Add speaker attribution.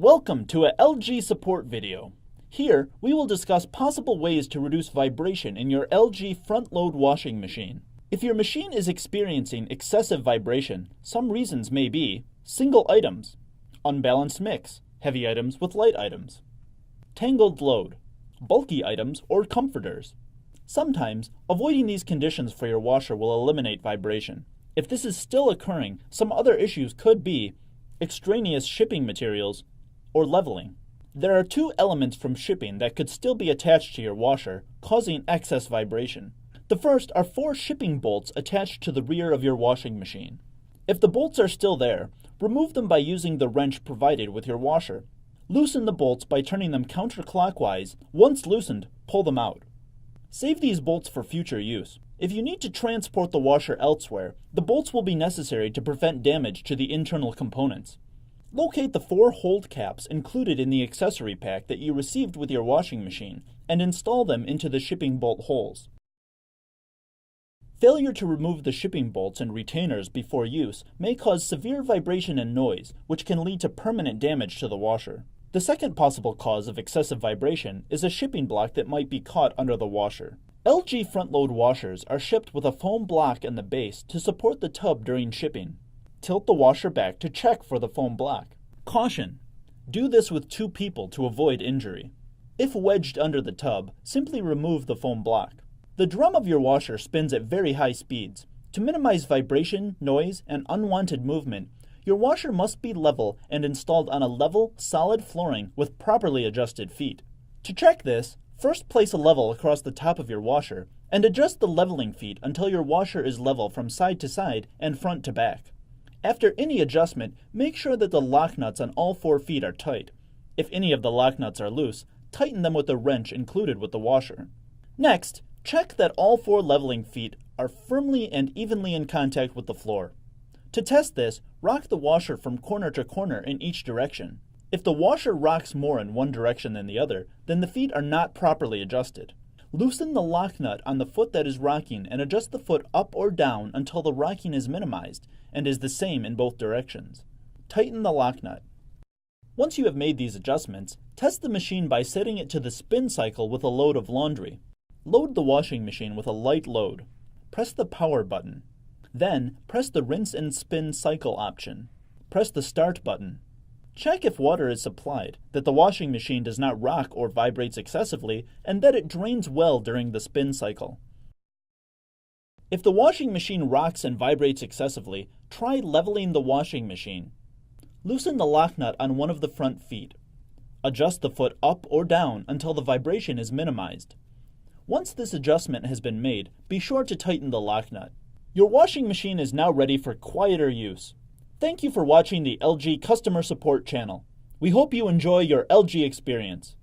Speaker 1: Welcome to a LG support video. Here, we will discuss possible ways to reduce vibration in your LG front-load washing machine. If your machine is experiencing excessive vibration, some reasons may be single items, unbalanced mix, heavy items with light items, tangled load, bulky items or comforters. Sometimes, avoiding these conditions for your washer will eliminate vibration. If this is still occurring, some other issues could be extraneous shipping materials or leveling. There are two elements from shipping that could still be attached to your washer, causing excess vibration. The first are 4 shipping bolts attached to the rear of your washing machine. If the bolts are still there, remove them by using the wrench provided with your washer. Loosen the bolts by turning them counterclockwise. Once loosened, pull them out. Save these bolts for future use. If you need to transport the washer elsewhere, the bolts will be necessary to prevent damage to the internal components. Locate the 4 hold caps included in the accessory pack that you received with your washing machine and install them into the shipping bolt holes. Failure to remove the shipping bolts and retainers before use may cause severe vibration and noise, which can lead to permanent damage to the washer. The second possible cause of excessive vibration is a shipping block that might be caught under the washer. LG front-load washers are shipped with a foam block in the base to support the tub during shipping. Tilt the washer back to check for the foam block. Caution! Do this with 2 people to avoid injury. If wedged under the tub, simply remove the foam block. The drum of your washer spins at very high speeds. To minimize vibration, noise, and unwanted movement, your washer must be level and installed on a level, solid flooring with properly adjusted feet. To check this, first place a level across the top of your washer and adjust the leveling feet until your washer is level from side to side and front to back. After any adjustment, make sure that the lock nuts on all 4 feet are tight. If any of the lock nuts are loose, tighten them with the wrench included with the washer. Next, check that all 4 leveling feet are firmly and evenly in contact with the floor. To test this, rock the washer from corner to corner in each direction. If the washer rocks more in one direction than the other, then the feet are not properly adjusted. Loosen the lock nut on the foot that is rocking and adjust the foot up or down until the rocking is minimized and is the same in both directions. Tighten the lock nut. Once you have made these adjustments, test the machine by setting it to the spin cycle with a load of laundry. Load the washing machine with a light load. Press the power button. Then, press the rinse and spin cycle option. Press the start button. Check if water is supplied, that the washing machine does not rock or vibrates excessively, and that it drains well during the spin cycle. If the washing machine rocks and vibrates excessively, try leveling the washing machine. Loosen the lock nut on one of the front feet. Adjust the foot up or down until the vibration is minimized. Once this adjustment has been made, be sure to tighten the lock nut. Your washing machine is now ready for quieter use. Thank you for watching the LG Customer Support channel. We hope you enjoy your LG experience.